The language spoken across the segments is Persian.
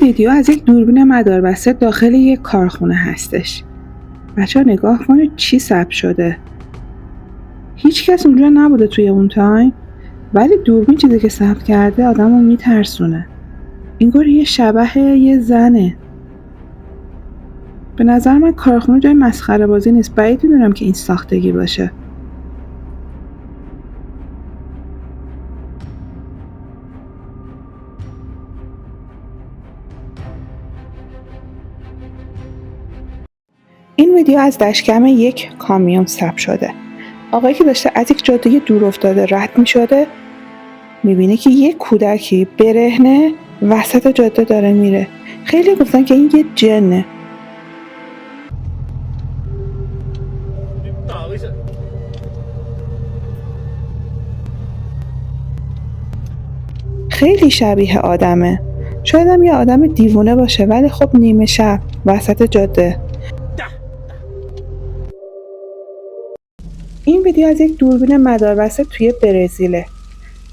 ویدیو از یک دوربین مداربسته داخل یک کارخونه هستش. بچه‌ها نگاه کنید چی ثبت شده. هیچ کس اونجا نبوده توی اون تایم، ولی دوربین چیزی که ثبت کرده آدمو میترسونه. انگار یه شبح یه زنه. به نظر من کارخونه جای مسخره بازی نیست. بعید میدونم که این ساختگی باشه. این ویدیو از دشکم یک کامیون ثبت شده. آقایی که داشته از یک جاده دور افتاده رد می شده، میبینه که یک کودکی برهنه وسط جاده داره میره. خیلی گفتن که این یه جنه. خیلی شبیه آدمه. شاید هم یه آدم دیوونه باشه، ولی خب نیمه شب وسط جاده. این ویدیو از یک دوربین مداربسته توی برزیله.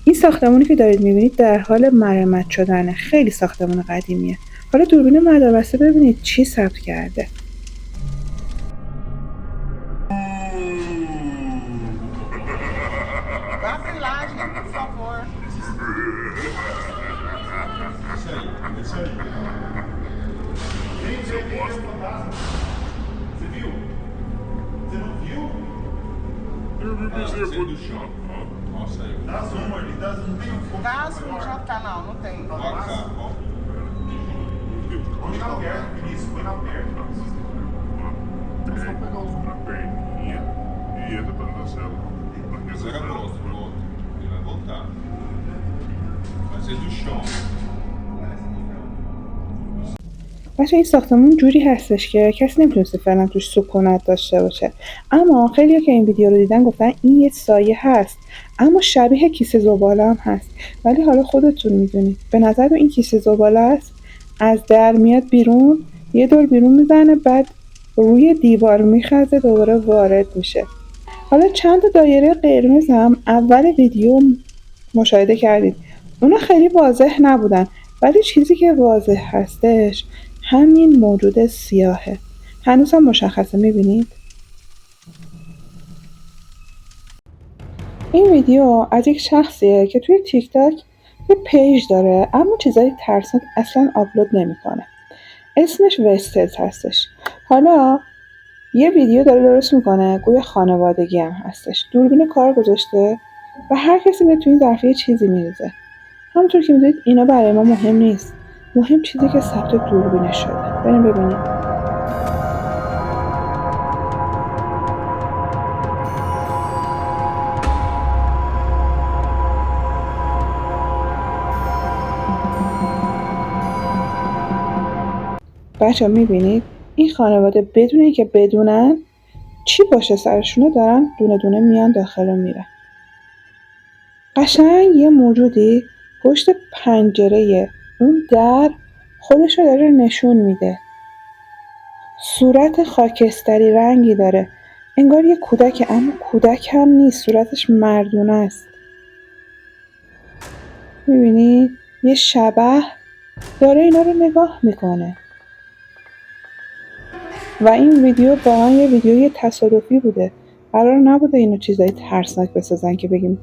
این ساختمونی که دارید میبینید در حال مرمت شدنه. خیلی ساختمون قدیمیه. حالا دوربین مداربسته ببینید چی ثبت کرده. Vaso já tá, não tem. Onde tá perto, isso, foi na perto. É só pegar os na perninha e entra pra dentro da cela. Pega próximo, outro. Ele vai voltar. Vai ser do chão. بچه این ساختمون جوری هستش که کسی نمیتونسته فعلا توش سکونت داشته باشه. اما خیلی که این ویدیو رو دیدن گفتن این یه سایه هست، اما شبیه کیسه زباله هم هست. ولی حالا خودتون میدونید. به نظر این کیسه زباله است. از در میاد بیرون، یه دور بیرون میزنه، بعد روی دیوار میخزه، دوباره وارد میشه. حالا چند تا دایره قرمز هم اول ویدیو مشاهده کردید. اونا خیلی واضح نبودن، ولی چیزی که واضح هستش همین موجود سیاهه. هنوز هم مشخصه. میبینید؟ این ویدیو از یک شخصیه که توی تیک تاک یه پیج داره، اما چیزای ترسناک اصلا آپلود نمیکنه. اسمش وستز هستش. حالا یه ویدیو داره درست میکنه، گویا خانوادگی هم هستش. دوربین کار گذاشته و هر کسی به توی این ظرفیه چیزی میریزه. همونطور که میدونید اینا برای ما مهم نیست. مهم چیزی که ثبت دوربینش شده. بریم ببینیم. بچه ها میبینید این خانواده بدون اینکه بدونن چی باشه سرشونه دارن دونه دونه میان داخل و میرن. قشنگ یه موجودی پشت پنجره اون در خودش رو داره نشون میده. صورت خاکستری رنگی داره. انگار یه کودک، اما کودک هم نیست. صورتش مردونه است. میبینی؟ یه شبح داره اینا رو نگاه میکنه. و این ویدیو واقعا یه ویدیوی تصادفی بوده. قرار نبوده اینو چیزای ترسناک بسازن که بگیم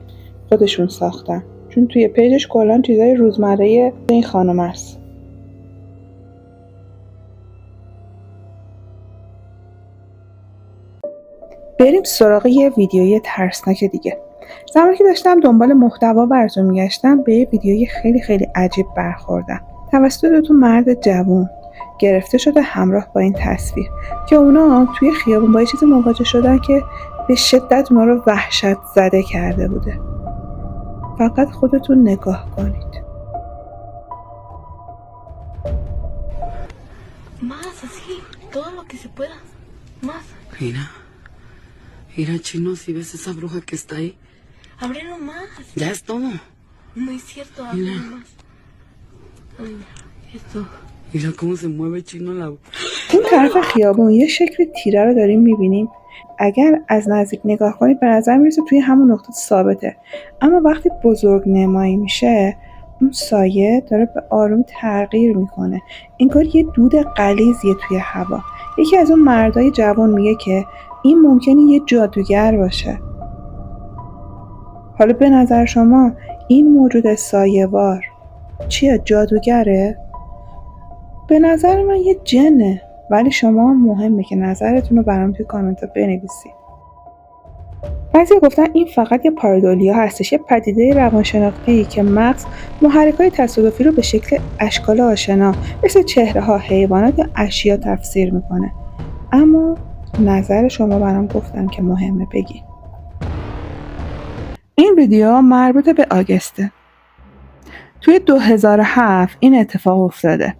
خودشون ساختن. چون توی پیجش کلا چیزای روزمره این خانم است. بریم سراغ یه ویدیوی ترسناک دیگه. زمانی که داشتم دنبال محتوا براتون میگشتم به یه ویدیوی خیلی خیلی عجیب برخوردم. توسط دو تا مرد جوان گرفته شده همراه با این تصویر که اونا توی خیابون با یه چیزی مواجه شدن که به شدت اونا رو وحشت زده کرده بوده. فقط خودتون نگاه کنید. Más así, todo lo que se pueda. Más. Mira chino, si ves esa bruja que está ahí. Ábrelo más. Ya es todo. No es cierto, ábrelo más. Ay, esto. Mira cómo se mueve chino la... این طرف خیابون یه شکل تیره رو داریم میبینیم. اگر از نزدیک نگاه کنید به نظر میرسه توی همون نقطه ثابته، اما وقتی بزرگ نمایی میشه اون سایه داره به آروم تغییر میکنه، انگار یه دود غلیظیه توی هوا. یکی از اون مردای جوان میگه که این ممکنه یه جادوگر باشه. حالا به نظر شما این موجود سایه‌وار چیه؟ جادوگره؟ به نظر من یه جنه، ولی شما مهمه که نظرتون رو برام توی کامنت ها بنویسید. بعضی گفتن این فقط یه پارادولیا هستش، یه پدیده روانشناختی که مغز محرک‌های تصادفی رو به شکل اشکال آشنا مثل چهره‌ها، حیوانات یا اشیا تفسیر میکنه. اما نظر شما برام گفتن که مهمه بگی. این ویدیو مربوط به آگسته. توی 2007 این اتفاق افتاده.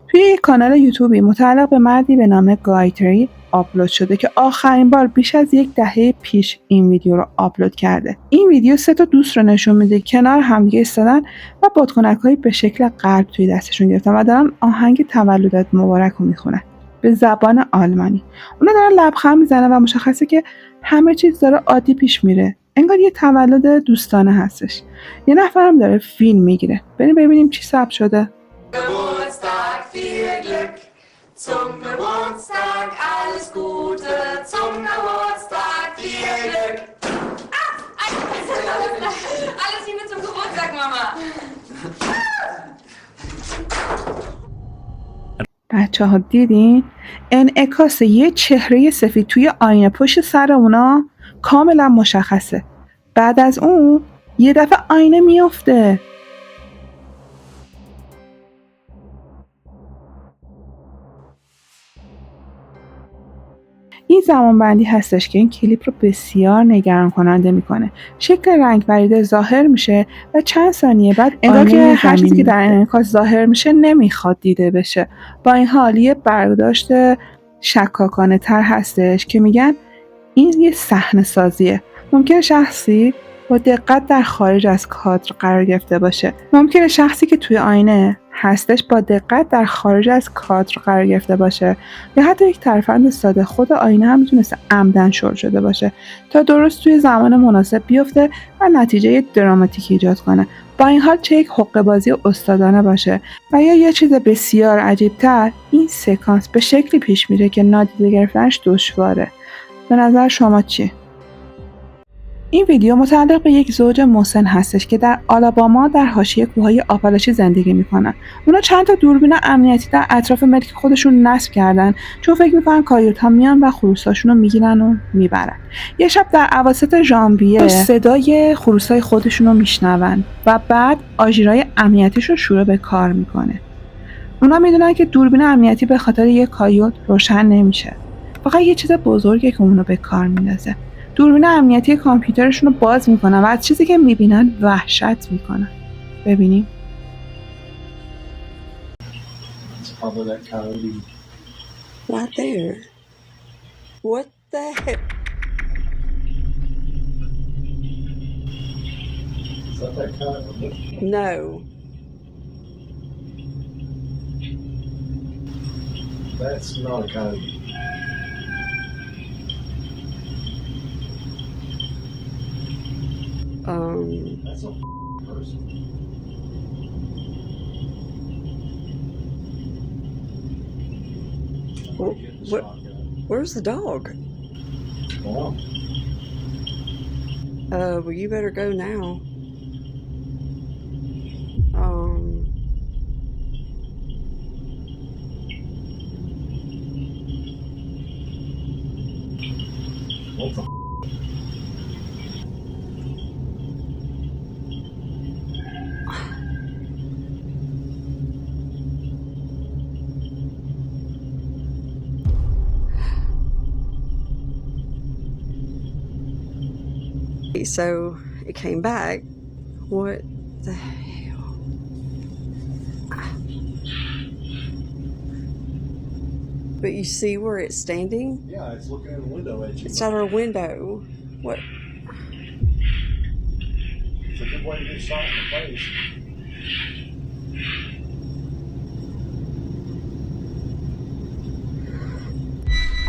توی یک کانال یوتیوبی متعلق به مردی به نام گایتری آپلود شده که آخرین بار بیش از 10 دهه پیش این ویدیو رو آپلود کرده. این ویدیو 3 تا دوست رو نشون میده کنار همدیگه ایستادن و بادکنک‌هایی به شکل قلب توی دستشون گرفتن و دارن آهنگ تولدت مبارک رو میخونن به زبان آلمانی. اونا دارن لبخند میزنن و مشخصه که همه چیز داره عادی پیش میره. انگار یه تولد دوستانه هستش. یه نفرم داره فیلم میگیره. بریم ببینیم چی ثبت شده. Geburtstag, viel Glück. Zum Geburtstag alles Gute. Zum Geburtstag viel Glück. Alles Liebe zum Geburtstag, Mama. بچه ها دیدین؟ انعکاس یه چهره سفید توی آینه پشت سر اونا کاملا مشخصه. بعد از اون یه دفعه آینه میافته. این زمانبندی هستش که این کلیپ رو بسیار نگران کننده میکنه. شکل رنگ پریده ظاهر میشه و چند ثانیه بعد انگار که هر چیزی که در انعکاس ظاهر میشه نمیخواد دیده بشه. با این حال یه برداشت شکاکانه تر هستش که میگن این یه صحنه سازیه. ممکنه شخصی با دقت در خارج از کادر قرار گرفته باشه. ممکنه شخصی که توی آینه هستش با دقت در خارج از کادر قرار گرفته باشه یا حتی یک ترفند ساده خود آینه هم میتونسته عمدن شل شده باشه تا درست توی زمان مناسب بیفته و نتیجه دراماتیک ایجاد کنه. با این حال چه یک حقه‌بازی استادانه باشه و یا یه چیز بسیار عجیب‌تر، این سکانس به شکلی پیش میره که نادیده گرفتنش دشواره. به نظر شما چی؟ این ویدیو متعلق به یک زوج مسن هستش که در آلاباما در حاشیه کوههای آپالاچی زندگی میکنن. اونا چند تا دوربین امنیتی در اطراف ملک خودشون نصب کردن چون فکر میکنن کایوت‌ها میان و خروساشون رو میگیرن و میبرن. یه شب در اواسط ژانویه صدای خروسای خودشون رو میشنون و بعد آژیرای امنیتیش رو شروع به کار میکنه. اونا میدونن که دوربین امنیتی به خاطر یک کایوت روشن نمیشه. فقط یه چیز بزرگه که اونو به کار میندازه. دوربین امنیتی کامپیوترشون رو باز میکنن و از چیزی که میبینن وحشت میکنن. ببینیم. Right there. What the heck? Is that that coyote? No. That's not a coyote. That's a person. Where's the dog? Wow. Well, you better go now. What the So it came back. What the hell? But you see where it's standing? Yeah, it's looking in the window at you. It's at our window. What? It's a good way to get shot in the face.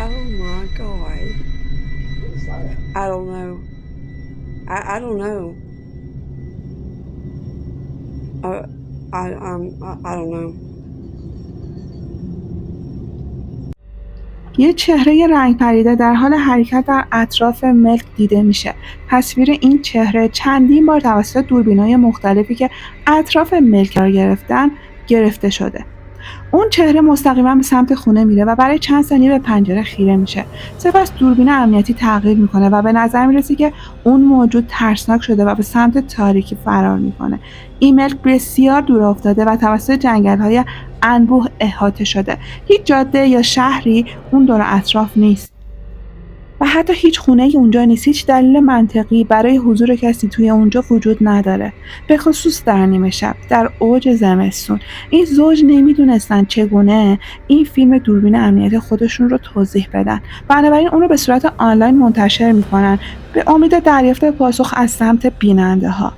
Oh my God. What is that? I don't know. I don't know. I don't know. یه چهره رنگ پریده در حال حرکت در اطراف ملک دیده میشه. تصویر این چهره چندین بار توسط دوربینای مختلفی که اطراف ملک قرار گرفتن گرفته شده. اون چهره مستقیما به سمت خونه میره و برای چند ثانیه به پنجره خیره میشه. سپس دوربین امنیتی تغییر میکنه و به نظر میرسه که اون موجود ترسناک شده و به سمت تاریکی فرار میکنه. این ملک بسیار دور افتاده و توسط جنگل‌های انبوه احاطه شده. هیچ جاده یا شهری اون دور اطراف نیست. و حتی هیچ خونه‌ای اونجا نیست. هیچ دلیل منطقی برای حضور کسی توی اونجا وجود نداره. به خصوص در نیمه شب، در اوج زمستون. این زوج نمیدونستن چگونه این فیلم دوربین امنیتی خودشون رو توضیح بدن. بنابراین اون رو به صورت آنلاین منتشر میکنن به امید دریافت پاسخ از سمت بیننده ها.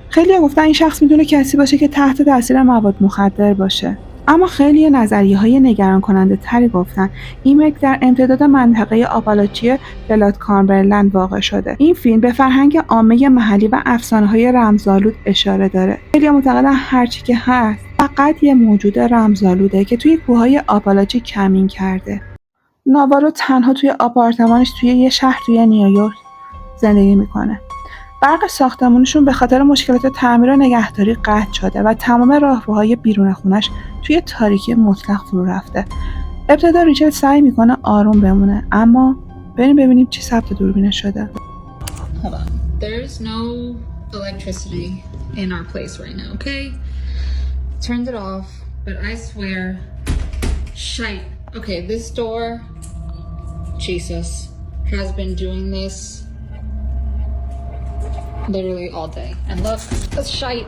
خیلی گفتن این شخص میتونه کسی باشه که تحت تاثیر مواد مخدر باشه. اما خیلی نظریه‌های نگران کننده تری گفتن این ملک در امتداد منطقه آپالاچی فلات کامبرلند واقع شده. این فیلم به فرهنگ عامه محلی و افسانه‌های رمزآلود اشاره داره. خیلی معتقدن هرچی که هست فقط یه موجود رمزآلوده که توی کوههای آپالاچی کمین کرده. ناوارو تنها توی آپارتمانش توی یه شهر توی نیویورک زندگی میکنه. برق ساختمونشون به خاطر مشکلات تعمیر و نگهداری قطع شده و تمام راهروهای بیرون خونش توی تاریکی مطلق فرو رفته. ابتدا ریچل سعی میکنه آروم بمونه اما بریم ببینیم چی ثبت دوربینش شده. Hold on. There's no electricity in our place right now, okay? Turned it off, but I swear, shite. Okay, this door, Jesus, has been doing this literally all day. And look, that's shite.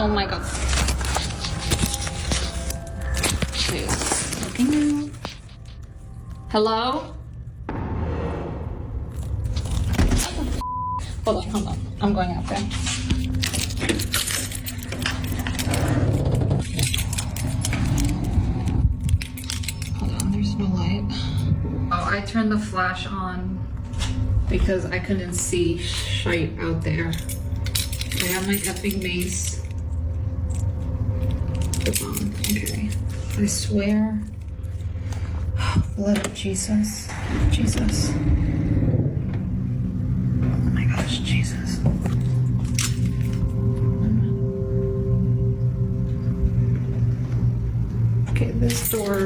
Oh my god. Okay, looking out. Hello? Hold on. I'm going out there. Hold on, there's no light. Oh, I turned the flash on because I couldn't see shite out there. I have my epic mace. It's on. Okay. I swear. Blood of Jesus. Jesus. Oh my gosh, Jesus. Okay, this door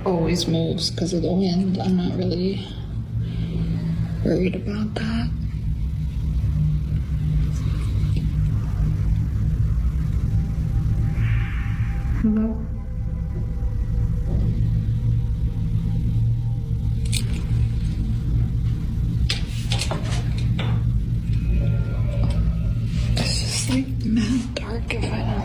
always moves because of the wind. I'm not really worried about that. Hello? It's just like mad dark if I don't.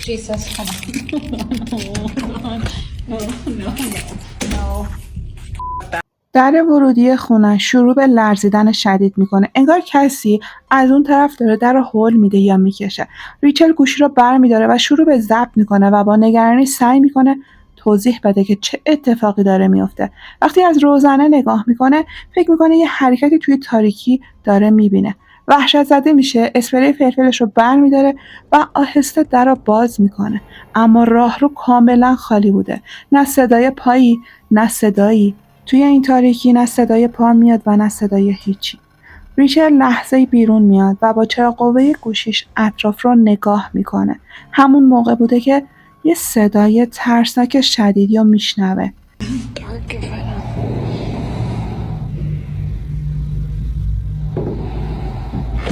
Jesus, hold on. No. در ورودی خونه شروع به لرزیدن شدید میکنه. انگار کسی از اون طرف داره در رو هول میده یا میکشه. ریچل گوشی رو برمیداره و شروع به ضبط میکنه و با نگرانی سعی میکنه توضیح بده که چه اتفاقی داره میفته. وقتی از روزنه نگاه میکنه فکر میکنه یه حرکتی توی تاریکی داره میبینه. وحشت زده میشه، اسپری فلفلش رو برمیداره و آهسته در رو باز میکنه. اما راه رو کاملا خالی بوده. نه صدای پایی، نه صدایی. توی این تاریکی نه صدای پا میاد و نه صدای هیچی. ریچل لحظه‌ای بیرون میاد و با چراغ قوه گوشیش اطراف رو نگاه میکنه. همون موقع بوده که یه صدای ترسناک شدیدی رو میشنوه. Dark if I don't.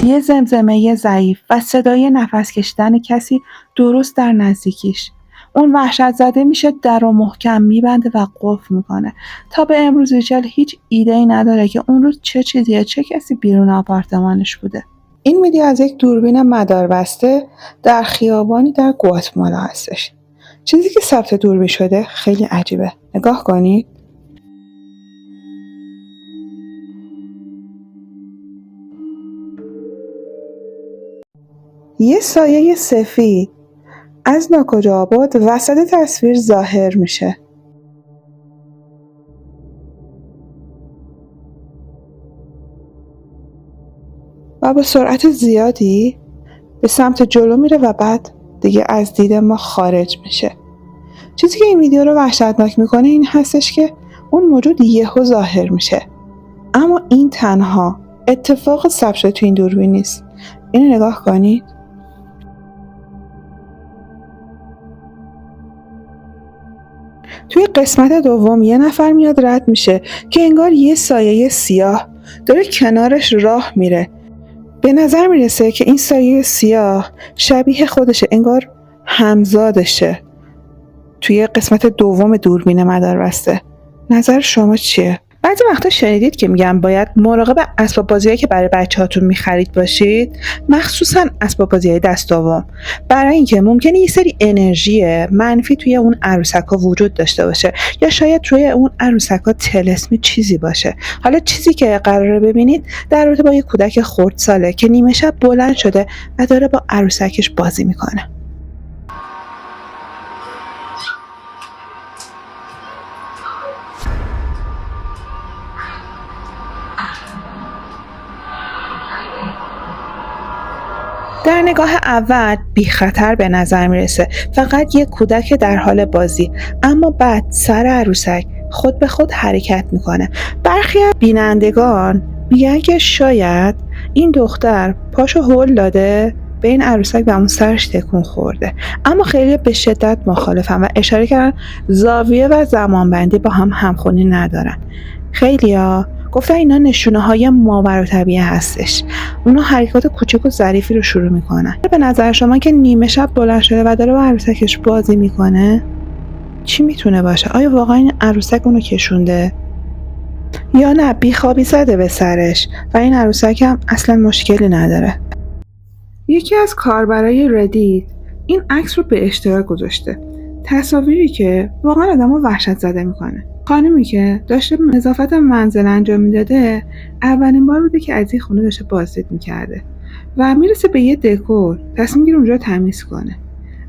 یه زمزمه ضعیف و صدای نفس کشیدن کسی درست در نزدیکیش. اون وحشت زده میشه، در رو محکم میبنده و قفل میکنه. تا به امروز ریچل هیچ ایده‌ای نداره که اون روز چه چیزیه، چه کسی بیرون آپارتمانش بوده. این ویدیو از یک دوربین مداربسته در خیابانی در گواتمالا هستش. چیزی که ثبت دوربین شده خیلی عجیبه. نگاه کنید. یه سایه سفید از ناکجا بود وسط تصویر ظاهر میشه. و با سرعت زیادی به سمت جلو میره و بعد دیگه از دید ما خارج میشه. چیزی که این ویدیو رو وحشتناک میکنه این هستش که اون موجود یهو ظاهر میشه. اما این تنها اتفاق ثبت شده تو این دوربین نیست. اینو نگاه کنید. توی قسمت دوم یه نفر میاد رد میشه که انگار یه سایه سیاه داره کنارش راه میره. به نظر میرسه که این سایه سیاه شبیه خودشه، انگار همزادشه. توی قسمت دوم دوربین مداربسته. نظر شما چیه؟ بعضی وقتا شنیدید که میگن باید مراقب اسباب بازیایی که برای بچه‌هاتون میخرید باشید، مخصوصا اسباب بازیای دست دوم، برای اینکه ممکنه یه سری انرژی منفی توی اون عروسک‌ها وجود داشته باشه یا شاید توی اون عروسک‌ها طلسمی چیزی باشه. حالا چیزی که قراره ببینید در رابطه با یه کودک خردساله که نیمه شب بلند شده و داره با عروسکش بازی میکنه. در نگاه اول بی خطر به نظر میرسه، فقط یک کودک در حال بازی، اما بعد سر عروسک خود به خود حرکت میکنه. برخی از بینندگان میگن که شاید این دختر پاشو هول داده به این عروسک و اون سرش تکون خورده، اما خیلی به شدت مخالفن و اشاره کردن زاویه و زمانبندی با هم همخوانی ندارن. خیلیا گفتن اینا نشونه های ماورالطبیعه هستش. اونا حرکات کوچیک و ظریفی رو شروع میکنن. به نظر شما که نیمه شب بلند شده و داره با عروسکش بازی میکنه چی میتونه باشه؟ آیا واقعا این عروسک اونو کشونده؟ یا نه بیخوابی زده به سرش و این عروسک هم اصلا مشکلی نداره؟ یکی از کاربرای ردیت این عکس رو به اشتراک گذاشته. تصاویری که واقعا آدمو وحشت زده میکنه. خانمی که داشته نظافت منزل انجام میداده اولین بار بوده که از این خونه داشته بازدید میکرده و میرسه به یه دکور، تصمیم میگیره اونجا رو تمیز کنه،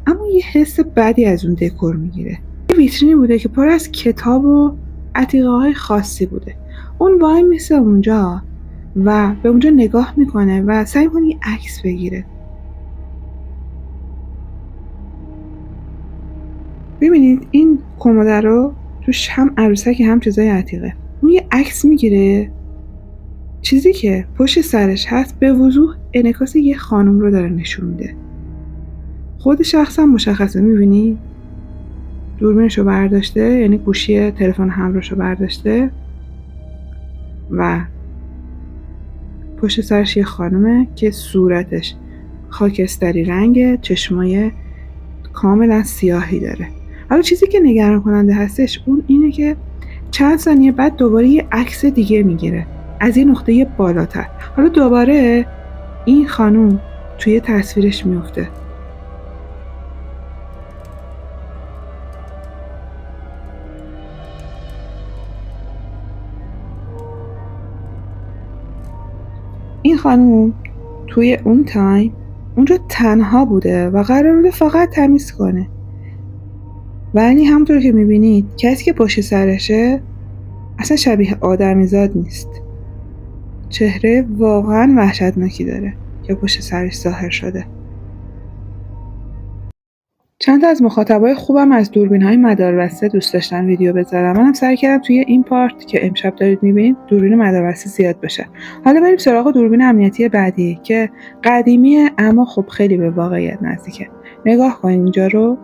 اما یه حس بدی از اون دکور میگیره. یه ویترینی بوده که پر از کتاب و عتیقه های خاصی بوده. اون وای میسه اونجا و به اونجا نگاه میکنه و سعی میکنه یه عکس بگیره. ببینید این کمد رو توش هم عروسک هم چیزای عتیقه. اون یه عکس میگیره، چیزی که پشت سرش هست به وضوح انعکاس یه خانم رو داره نشون میده. خود شخص هم مشخصه، میبینی دوربینش رو برداشته، یعنی گوشی تلفن همراهش رو برداشته و پشت سرش یه خانمه که صورتش خاکستری رنگه، چشمای کاملا سیاهی داره. حالا چیزی که نگران کننده هستش اون اینه که چند ثانیه بعد دوباره یه عکس دیگه میگیره از یه نقطه بالاتر. حالا دوباره این خانم توی تصویرش میفته. این خانم توی اون تایم اونجا تنها بوده و قرار بوده فقط تمیز کنه، ولی همونطور که میبینید کسی که پشت سرشه اصلا شبیه آدمیزاد نیست. چهره واقعا وحشتناکی داره که پشت سرش ظاهر شده. چند تا از مخاطبای خوبم از دوربین‌های مداربسته دوست داشتن ویدیو بذارم. منم سعی کردم توی این پارت که امشب دارید می‌بینید دوربین مداربسته زیاد بشه. حالا بریم سراغ دوربین امنیتی بعدی که قدیمیه اما خب خیلی به واقعیت نزدیکه. نگاه کنید اینجا رو.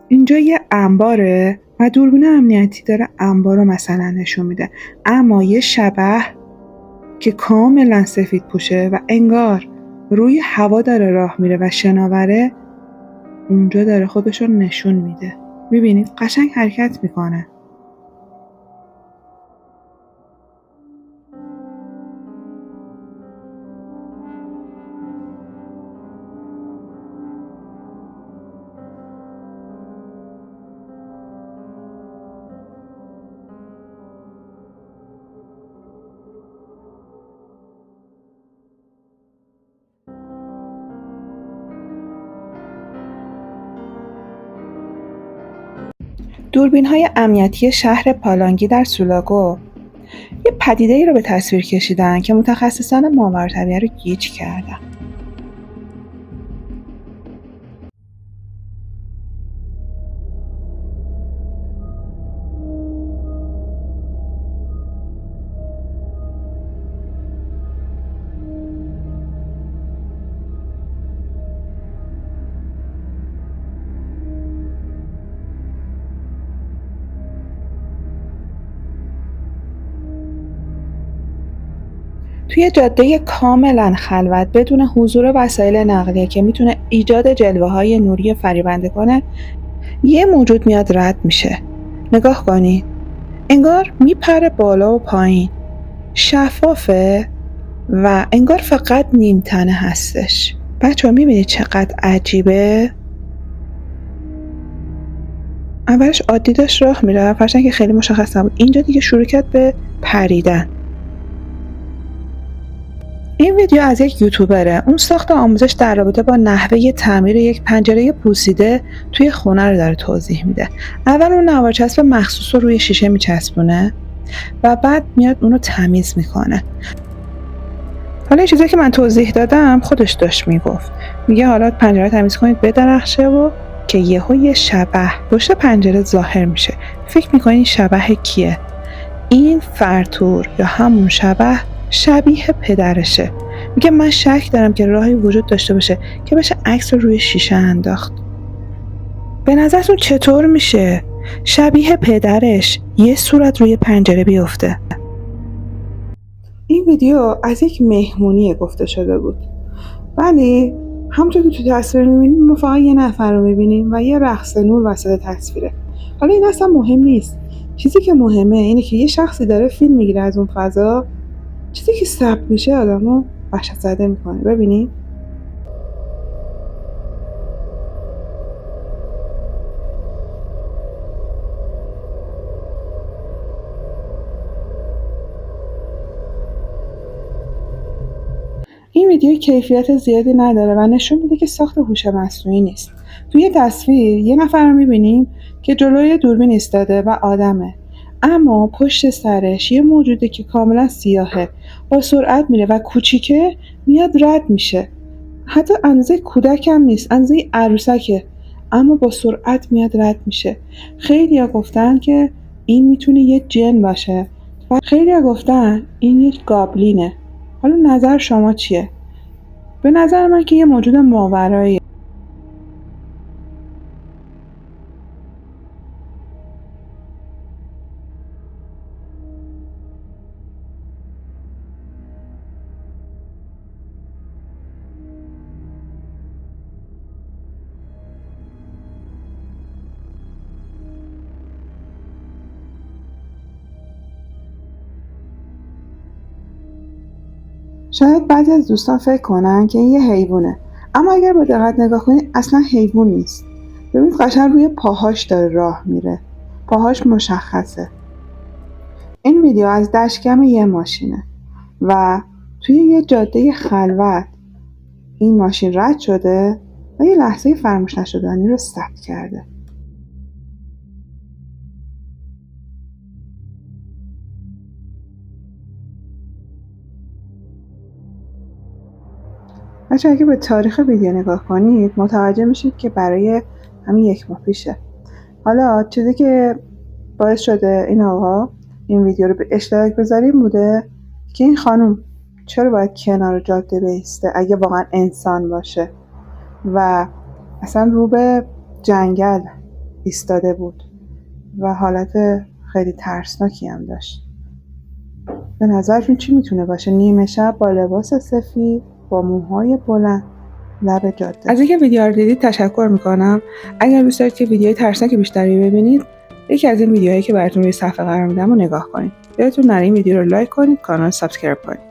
اینجا یه انباره و دوربین امنیتی داره انبار رو مثلا نشون میده، اما یه شبح که کاملا سفید پوشه و انگار روی هوا داره راه میره و شناوره اونجا داره خودش رو نشون میده. میبینید قشنگ حرکت میکنه. دوربین‌های امنیتی شهر پالانگی در سولاگو یه پدیده‌ای رو به تصویر کشیدن که متخصصان ماورطبیعه رو گیج کردن. توی جاده کاملا خلوت بدون حضور وسایل نقلیه که میتونه ایجاد جلوه‌های نوری فریبنده کنه، یه موجود میاد رد میشه. نگاه کنید. انگار میپره بالا و پایین. شفافه و انگار فقط نیم تنه هستش. بچه‌ها میبینید چقدر عجیبه؟ اولش عادی داشت راه میره، فرشن که خیلی مشخص نبود. اینجا دیگه شروع کرد به پریدن. این ویدیو از یک یوتیوبره. اون ساخت آموزش در رابطه با نحوه تعمیر یک پنجره پوسیده توی خونه رو داره توضیح میده. اول اون نوارچسب مخصوص رو روی شیشه میچسبونه و بعد میاد اونو تمیز میکنه. حالا این چیزایی که من توضیح دادم خودش داشت میگفت. میگه حالا پنجره تمیز کنید بدرخشه و که یه شبح پشت پنجره ظاهر میشه. فکر میکنین این شبح کیه؟ این فرتور یا همون شبح شبیه پدرشه. میگه من شک دارم که راهی وجود داشته باشه که بشه عکس رو روی شیشه انداخت. به نظرتون چطور میشه شبیه پدرش یه صورت روی پنجره بیفته؟ این ویدیو از یک مهمونی گفته شده بود، ولی همونطور که تو تصویر میبینیم ما فقط یه نفر رو میبینیم و یه رقص نور وسط تصویره. حالا این اصلا مهم نیست. چیزی که مهمه اینه که یه شخصی داره فیلم میگیره از اون فضا. چیزی که ثبت میشه آدمو وحشت زده میکنه. ببینید این ویدیو کیفیت زیادی نداره و نشون میده که ساخت هوش مصنوعی نیست. توی تصویر یه نفر رو میبینیم که جلوی دوربین ایستاده و آدمه، اما پشت سرش یه موجوده که کاملا سیاهه، با سرعت میره و کوچیکه میاد رد میشه. حتی اندازه کودک هم نیست، اندازه عروسکه، اما با سرعت میاد رد میشه. خیلیا گفتن که این میتونه یه جن باشه و خیلیا گفتن این یک گابلینه. حالا نظر شما چیه؟ به نظر من که یه موجود ماورایی. شاید بعضی از دوستان فکر کنن که این یه حیوانه، اما اگر با دقت نگاه کنید اصلا حیوان نیست. ببینید قشنگ روی پاهاش داره راه میره. پاهاش مشخصه. این ویدیو از دشکم یه ماشینه و توی یه جاده خلوت این ماشین رد شده و یه لحظه فراموش نشدنی رو ثبت کرده. بچه اگه به تاریخ ویدیو نگاه کنید متوجه میشید که برای همین 1 ماه پیشه. حالا چیزی که باعث شده این آقا این ویدیو رو به اشتراک بذاریم بوده که این خانم چرا باید کنار جاده بایسته اگه واقعا انسان باشه و اصلا رو به جنگل ایستاده بود و حالت خیلی ترسناکی هم داشت. به نظرتون چی میتونه باشه؟ نیمه شب با لباس سفید با موهای بلند لب جاده. از اینکه ویدیو رو دیدید تشکر میکنم. اگر دوست دارید که ویدیوهای ترسناک بیشتری ببینید یکی از این ویدیوهایی که براتون روی صفحه قرار میدم رو نگاه کنید. یادتون نره این ویدیو رو لایک کنید، کانال سابسکرایب کنید.